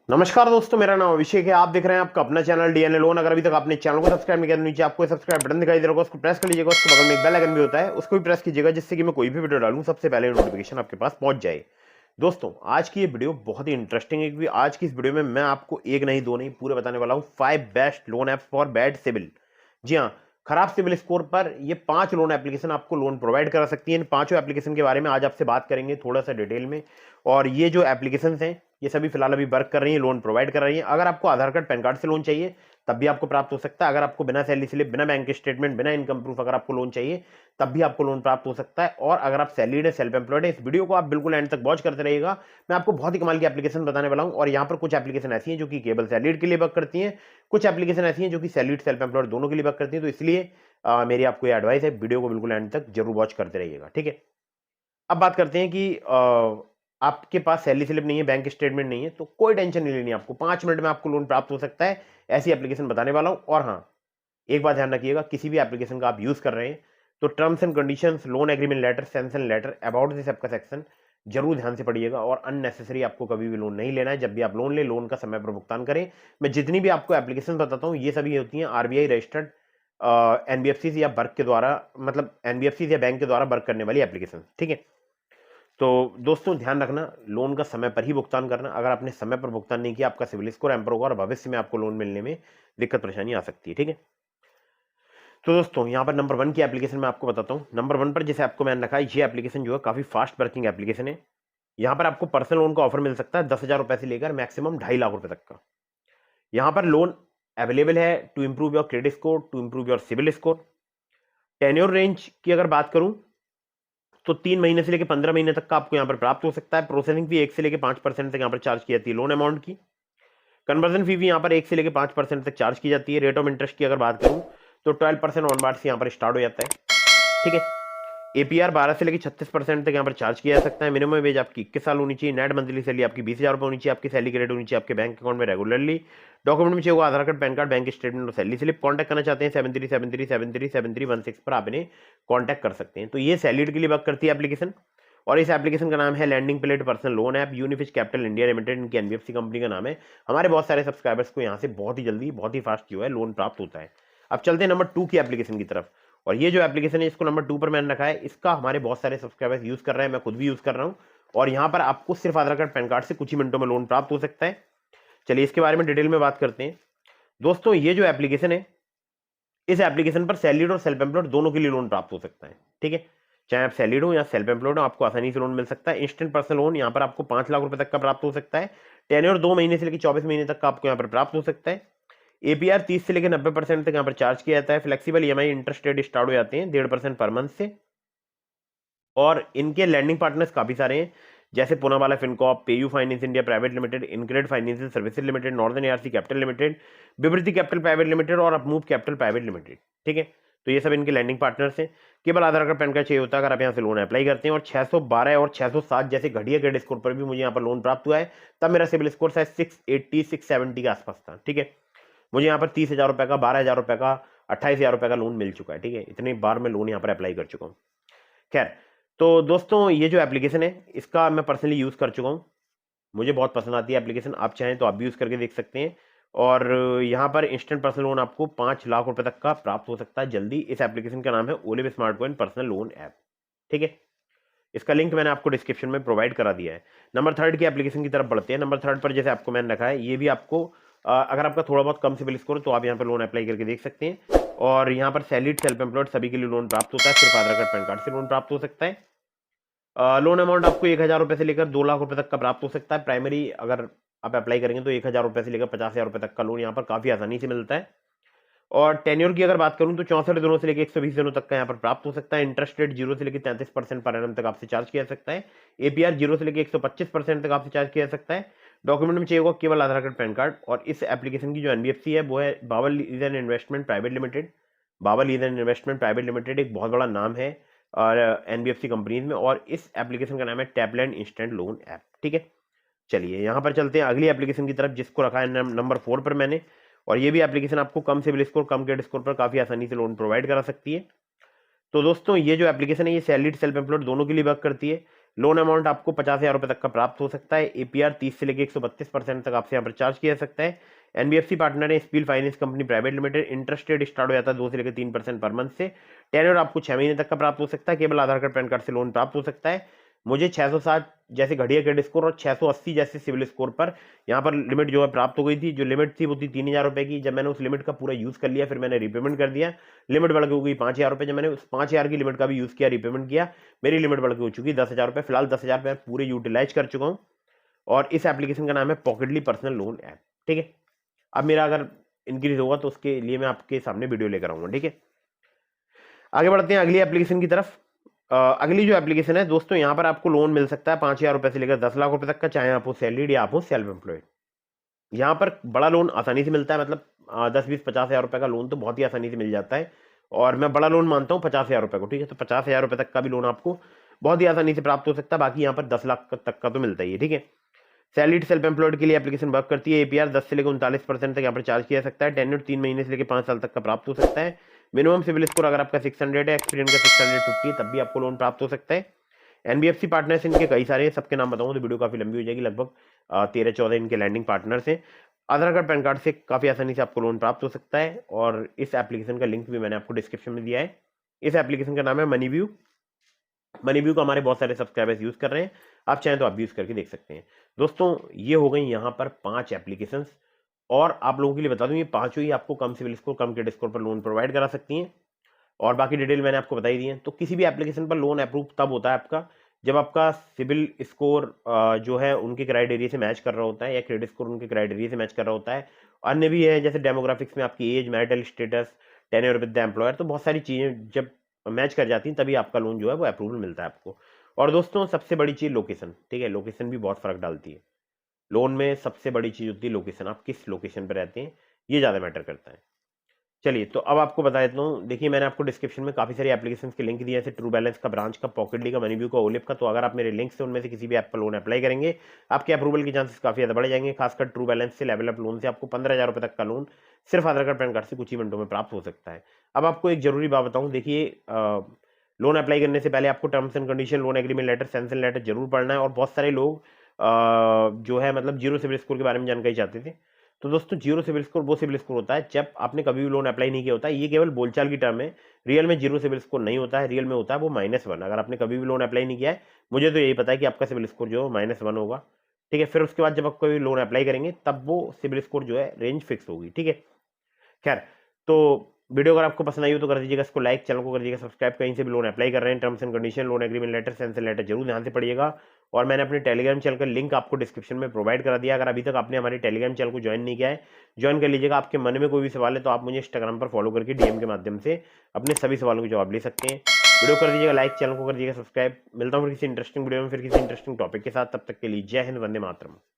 नमस्कार दोस्तों, मेरा नाम अभिषेक है। आप देख रहे हैं आपका अपना चैनल डीएनए लोन। अगर अभी तक आपने चैनल को सब्सक्राइब नहीं किया तो नीचे आपको सब्सक्राइब बटन दिखाई दे रहा होगा, उसको प्रेस कर लीजिएगा। उसके बगल में एक बेल आइकन भी होता है, उसको भी प्रेस कीजिएगा, जिससे कि मैं कोई भी वीडियो डालूं सबसे पहले नोटिफिकेशन आपके पास पहुंच जाए। दोस्तों, आज की ये वीडियो बहुत ही इंटरेस्टिंग है, क्योंकि आज की इस वीडियो में मैं आपको एक नहीं दो नहीं पूरे बताने वाला हूँ 5 best loan apps for bad CIBIL. जी हाँ, खराब सिविल स्कोर पर ये 5 लोन एप्लीकेशन आपको लोन प्रोवाइड करा सकती है। इन पांचों एप्लीकेशन के बारे में आज आपसे बात करेंगे थोड़ा सा डिटेल में। और ये जो एप्लीकेशन हैं ये सभी फिलहाल अभी वर्क कर रही है, लोन प्रोवाइड कर रही है। अगर आपको आधार कार्ड पैन कार्ड से लोन चाहिए तब भी आपको प्राप्त हो सकता है। अगर आपको बिना सैलरी स्लिप, बिना बैंक स्टेटमेंट, बिना इनकम प्रूफ अगर आपको लोन चाहिए तब भी आपको लोन प्राप्त हो सकता है। और अगर आप सैलरीड है, सेल्फ एम्प्लॉयड है, इस वीडियो को आप बिल्कुल एंड तक वॉच करते रहिएगा। मैं आपको बहुत ही कमाल की एप्लीकेशन बताने वाला हूं। और यहाँ पर कुछ एप्लीकेशन ऐसी हैं जो कि केवल सैलरीड के लिए वर्क करती हैं, कुछ एप्लीकेशन ऐसी हैं जो कि सैलरीड सेल्फ एम्प्लॉयड दोनों के लिए वर्क करती हैं। तो इसलिए मेरी आपको ये एडवाइस है, वीडियो को बिल्कुल एंड तक जरूर वॉच करते रहिएगा, ठीक है। अब बात करते हैं कि आपके पास सैलरी स्लिप नहीं है, बैंक स्टेटमेंट नहीं है, तो कोई टेंशन नहीं लेनी आपको। 5 मिनट में आपको लोन प्राप्त हो सकता है, ऐसी एप्लीकेशन बताने वाला हूं। और हाँ, एक बात ध्यान रखिएगा, किसी भी एप्लीकेशन का आप यूज कर रहे हैं तो terms and conditions, loan agreement letter, sanction letter, about this आपका सेक्शन जरूर ध्यान से पढ़िएगा। और अननेसेसरी आपको कभी भी लोन नहीं लेना है। जब भी आप लोन ले, लोन का समय पर भुगतान करें। मैं जितनी भी आपको एप्लीकेशन बताता हूँ ये सभी होती हैं आरबीआई रजिस्टर्ड एनबीएफसी या वर्क के द्वारा, मतलब एनबीएफसी या बैंक के द्वारा वर्क करने वाली एप्लीकेशन, ठीक है। तो दोस्तों ध्यान रखना, लोन का समय पर ही भुगतान करना। अगर आपने समय पर भुगतान नहीं किया, आपका सिविल स्कोर एम्पर होगा और भविष्य में आपको लोन मिलने में दिक्कत परेशानी आ सकती है, ठीक है। तो दोस्तों, यहाँ पर नंबर 1 की एप्लीकेशन मैं आपको बताता हूँ। नंबर 1 पर जैसे आपको मैंने रखा है, ये एप्लीकेशन जो है काफी फास्ट वर्किंग एप्लीकेशन है। यहाँ पर आपको पर्सनल लोन का ऑफर मिल सकता है 10,000 रुपए से लेकर मैक्सिमम 2.5 लाख रुपए तक का। यहाँ पर लोन अवेलेबल है to improve your credit score, to improve your CIBIL score. Tenure range की अगर बात करूं तो 3 महीने से लेकर 15 महीने तक का आपको यहाँ पर प्राप्त हो सकता है। प्रोसेसिंग फी 1 से लेकर 5% तक यहाँ पर चार्ज की जाती है लोन अमाउंट की। कन्वर्जन फी भी यहाँ पर 1 से लेकर 5% तक चार्ज की जाती है। रेट ऑफ इंटरेस्ट की अगर बात करूं तो 12% ऑन से यहाँ पर स्टार्ट हो जाता है, ठीक है। एपीआर 12 से लेकर 36% तक यहाँ पर चार्ज किया जा सकता है। मिनिमम वेज आपकी 21 साल होनी चाहिए। नेट मंथली सैलरी आपकी 20,000 रुपये होनी चाहिए। आपकी सैलरी क्रेडिट होनी चाहिए आपके बैंक अकाउंट में रेगुलरली। डॉक्यूमेंट में चाहिए होगा Aadhaar card, PAN card, bank statement और सैलरी स्लिप। कॉन्टैक्ट करना चाहते हैं 7373737316 पर आप इन्हें कॉन्टैक्ट कर सकते हैं। तो ये सैलरीड के लिए वर्क करती है एप्लीकेशन। और इस एप्लीकेशन का नाम है LendingPlate personal loan app, यूनिफिश कैपिटल इंडिया लिमिटेड, इनकी एनबीएफसी कंपनी का नाम है। हमारे बहुत सारे सब्सक्राइबर्स को यहाँ से बहुत ही जल्दी, बहुत ही फास्ट जो है लोन प्राप्त होता है। अब चलते हैं नंबर 2 की एप्लीकेशन की तरफ। और ये जो एप्लीकेशन है इसको नंबर 2 पर मैंने रखा है, इसका हमारे बहुत सारे सब्सक्राइबर्स यूज कर रहे हैं, मैं खुद भी यूज कर रहा हूँ। और यहाँ पर आपको सिर्फ आधार कार्ड, पैन कार्ड से कुछ ही मिनटों में लोन प्राप्त हो सकता है। चलिए इसके बारे में डिटेल में बात करते हैं। दोस्तों, ये जो एप्लीकेशन है, इस एप्लीकेशन पर सैलरीड और सेल्फ एम्प्लॉयड दोनों के लिए लोन प्राप्त हो सकता है, ठीक है। चाहे आप सैलरीड हो या सेल्फ एम्प्लॉयड हो, आपको आसानी से लोन मिल सकता है। इंस्टेंट पर्सनल लोन यहाँ पर आपको 5 लाख रुपए तक का प्राप्त हो सकता है। टेन्योर 2 महीने से लेकर 24 महीने तक का आपको यहाँ पर प्राप्त हो सकता है। एपीआर 30 से लेकर 90% तक यहाँ पर चार्ज किया जाता है। Flexible EMI interest rate start हो जाते हैं 1.5% पर मंथ से। और इनके लैंडिंग पार्टनर्स काफी सारे हैं, जैसे Poonawalla Fincorp, PayU Finance India Private Limited, InCred Financial Services Limited, Northern ARC Capital Limited, Vivriti Capital Private Limited और अपमूव कैपिटल प्राइवेट लिमिटेड, ठीक है। तो ये सब इनके लैंडिंग पार्टनर्स हैं। केवल आधार कार्ड, पैन कार्ड चाहिए होता है अगर आप यहाँ से लोन अप्लाई करते हैं। और 612 और 607 जैसे घटिया क्रेडिट स्कोर पर भी मुझे यहाँ पर लोन प्राप्त हुआ है। तब मेरा सिविल स्कोर शायद 680 670 के आसपास था, ठीक है। मुझे यहाँ पर 30,000 रुपए का, 12,000 रुपए का, 28,000 रुपए का लोन मिल चुका है, ठीक है। इतनी बार मैं लोन यहाँ पर अप्लाई कर चुका हूँ। खैर, तो दोस्तों, ये जो एप्लीकेशन है इसका मैं पर्सनली यूज कर चुका हूँ, मुझे बहुत पसंद आती है एप्लीकेशन। आप चाहें तो आप भी यूज करके देख सकते हैं। और यहाँ पर इंस्टेंट पर्सनल लोन आपको 5 लाख रुपए तक का प्राप्त हो सकता है जल्दी। इस एप्लीकेशन का नाम है olive smart coin personal loan app, ठीक है। इसका लिंक मैंने आपको डिस्क्रिप्शन में प्रोवाइड करा दिया है। नंबर 3 की एप्लीकेशन की तरफ बढ़ते हैं। नंबर 3 पर जैसे आपको मैंने रखा है, ये भी आपको अगर आपका थोड़ा बहुत कम सिविल स्कोर है तो आप यहाँ पर लोन अप्लाई करके देख सकते हैं। और यहाँ पर सैलरीड, सेल्फ एम्प्लॉयड सभी के लिए लोन प्राप्त होता है। सिर्फ आधार कार्ड, पैन कार्ड से लोन प्राप्त हो सकता है। लोन अमाउंट आपको 1,000 रुपए से लेकर 2 लाख रुपए तक का प्राप्त हो सकता है। प्राइमरी अगर आप अप्लाई करेंगे तो 1,000 रुपए से लेकर 50,000 रुपए तक का लोन यहाँ पर काफी आसानी से मिलता है। और टेन्योर की अगर बात करूं तो 64 दिनों से लेकर 120 दिनों तक का यहाँ पर प्राप्त हो सकता है। इंटरेस्ट रेट 0 से लेकर 33% पर एनम तक आपसे चार्ज किया जा सकता है। एपीआर 0 से लेकर 125% तक आपसे चार्ज किया जा सकता है। डॉक्यूमेंट में चाहिए होगा केवल आधार कार्ड, पैन कार्ड। और इस एप्लीकेशन की जो एनबीएफसी है वो है Bawal leasing investment private limited. Bawal leasing investment private limited एक बहुत बड़ा नाम है और एनबीएफसी कंपनीज में। और इस एप्लीकेशन का नाम है टैपलैंड इंस्टेंट लोन ऐप, ठीक है। चलिए यहाँ पर चलते हैं अगली एप्लीकेशन की तरफ, जिसको रखा है नंबर 4 पर मैंने। और ये भी एप्लीकेशन आपको कम सिविल स्कोर, कम क्रेडिट स्कोर पर काफी आसानी से लोन प्रोवाइड करा सकती है। तो दोस्तों, ये जो एप्लीकेशन है ये सैलरीड, सेल्फ एम्प्लॉयड दोनों के लिए वर्क करती है। लोन अमाउंट आपको 50,000 रुपए तक का प्राप्त हो सकता है। एपीआर 30 से लेकर 132% तक आपसे यहाँ पर चार्ज किया जा सकता है। एनबीएफसी पार्टनर है spill finance company private limited. Interest rate start हो जाता है 2 से लेकर 3% पर मंथ से। टेन्योर आपको 6 महीने तक का प्राप्त हो सकता है। केवल आधार कार्ड पैन कार्ड से लोन प्राप्त हो सकता है। मुझे 660 जैसे घटिया क्रेडिट स्कोर और 680 जैसे सिविल स्कोर पर यहाँ पर लिमिट जो है प्राप्त हो गई थी। जो लिमिट थी वो थी 3,000 रुपए की। जब मैंने उस लिमिट का पूरा यूज कर लिया फिर मैंने रीपेमेंट कर दिया, लिमिट बढ़ के हो गई 5,000 रुपए। जब मैंने उस 5,000 की लिमिट का भी यूज किया, रीपेमेंट किया, मेरी लिमिट बढ़ के हो चुकी 10,000 रुपए। फिलहाल 10,000 रुपए पूरे यूटिलाइज कर चुका हूँ और इस एप्लीकेशन का नाम है पॉकेटली पर्सनल लोन ऐप। ठीक है, अब मेरा अगर इंक्रीज होगा तो उसके लिए मैं आपके सामने वीडियो लेकर आऊंगा। ठीक है, आगे बढ़ते हैं अगली एप्लीकेशन की तरफ। अगली जो एप्लीकेशन है दोस्तों, यहाँ पर आपको लोन मिल सकता है 5,000 रुपए से लेकर 10 लाख रुपए तक का, चाहे आप हो सैलरीड या आप हो सेल्फ एम्प्लॉयड। यहाँ पर बड़ा लोन आसानी से मिलता है, मतलब 10-20-50,000 रुपए का लोन तो बहुत ही आसानी से मिल जाता है और मैं बड़ा लोन मानता हूँ 50,000 रुपए को। ठीक है, तो 50,000 रुपए तक का भी लोन आपको बहुत ही आसानी से प्राप्त हो सकता है। बाकी यहाँ पर 10 लाख तक का तो मिलता ही है। ठीक है, सैलरीड सेल्फ एम्प्लॉयड के लिए एप्लीकेशन वर्क करती है। एपीआर 10 से लेकर 39% तक यहाँ पर चार्ज किया जा सकता है। टेन्योर 3 महीने से लेकर 5 साल तक का प्राप्त हो सकता है। मिनिमम सिविल स्कोर अगर आपका 600 है, एक्सपीरियंस का 650 है, तब भी आपको लोन प्राप्त हो सकता है। एनबीएफसी पार्टनर्स इनके कई सारे हैं, सबके नाम बताऊं तो वीडियो काफी लंबी हो जाएगी। लगभग 13-14 इनके लैंडिंग पार्टनर्स हैं। आधार कार्ड पैन कार्ड से काफी आसानी से आपको लोन प्राप्त हो सकता है और इस एप्लीकेशन का लिंक भी मैंने आपको डिस्क्रिप्शन में दिया है। इस एप्लीकेशन का नाम है मनीव्यू। मनीव्यू को हमारे बहुत सारे सब्सक्राइबर्स यूज कर रहे हैं, आप चाहें तो आप यूज करके देख सकते हैं। दोस्तों ये हो गई यहाँ पर 5 एप्लीकेशंस और आप लोगों के लिए बता दूं ये पांचों ही आपको कम सिविल स्कोर, कम क्रेडिट स्कोर पर लोन प्रोवाइड करा सकती हैं और बाकी डिटेल मैंने आपको बताई दी है। तो किसी भी एप्लीकेशन पर लोन अप्रूव तब होता है आपका जब आपका सिविल स्कोर जो है उनके क्राइटेरिया से मैच कर रहा होता है या क्रेडिट स्कोर उनके क्राइटेरिया से मैच कर रहा होता है। अन्य भी है जैसे डेमोग्राफिक्स में आपकी age, marital status, tenure with the employer, तो बहुत सारी चीजें जब मैच कर जाती हैं तभी आपका लोन जो है वो अप्रूवल मिलता है आपको। और दोस्तों सबसे बड़ी चीज लोकेशन। ठीक है, लोकेशन भी बहुत फर्क डालती है। लोन में सबसे बड़ी चीज होती है लोकेशन, आप किस लोकेशन पर रहते हैं ये ज्यादा मैटर करता है। चलिए तो अब आपको बता देता हूँ, देखिए मैंने आपको डिस्क्रिप्शन में काफी सारी एप्लीकेशंस के लिंक दिए, जैसे ट्रू बैलेंस का, ब्रांच का, पॉकेटली का, मनीव्यू का, ओलिप का। तो अगर आप मेरे लिंक से उनमें से किसी भी ऐप पर लोन अप्लाई करेंगे आपके अप्रूवल के चांसेस काफी ज्यादा बढ़ जाएंगे। खासकर ट्रू बैलेंस से, लेवल अप लोन से आपको 15,000 रुपए तक का लोन सिर्फ आधार कार्ड पैन कार्ड से कुछ ही मिनटों में प्राप्त हो सकता है। अब आपको एक जरूरी बात बताऊं, देखिए लोन अप्लाई करने से पहले आपको terms and condition, loan agreement letter, sanction letter जरूर पढ़ना है। और बहुत सारे लोग जो है मतलब जीरो सिविल स्कोर के बारे में जानकारी चाहते थे। तो दोस्तों जीरो सिविल स्कोर वो सिविल स्कोर होता है जब आपने कभी भी लोन अप्लाई नहीं किया होता है। ये केवल बोलचाल की टर्म है, रियल में जीरो सिविल स्कोर नहीं होता है, रियल में होता है वो -1। अगर आपने कभी भी लोन अप्लाई नहीं किया है, मुझे तो यही पता है कि आपका सिविल स्कोर जो है -1 होगा। ठीक है, फिर उसके बाद जब आप कोई लोन अप्लाई करेंगे तब वो सिविल स्कोर जो है रेंज फिक्स होगी। ठीक है, खैर तो वीडियो अगर आपको पसंद आई हो तो कर दीजिएगा इसको लाइक, चैनल को कर दीजिएगा सब्सक्राइब। कहीं से भी लोन अप्लाई कर रहे हैं, terms and condition, loan agreement letter, sanction letter जरूर ध्यान से पढ़िएगा। और मैंने अपने टेलीग्राम चैनल का लिंक आपको डिस्क्रिप्शन में प्रोवाइड करा दिया। अगर अभी तक आपने हमारे टेलीग्राम चैनल को ज्वाइन नहीं किया है, ज्वाइन कर लीजिएगा। आपके मन में कोई भी सवाल है तो आप मुझे इंस्टाग्राम पर फॉलो करके डीएम के माध्यम से अपने सभी सवालों के जवाब ले सकते हैं। वीडियो कर दीजिएगा लाइक, चैनल को कर दीजिएगा सब्सक्राइब। मिलता हूँ फिर किसी इंटरेस्टिंग वीडियो में, फिर किसी इंटरेस्टिंग टॉपिक के साथ। तब तक के लिए जय हिंद, वंदे मातरम।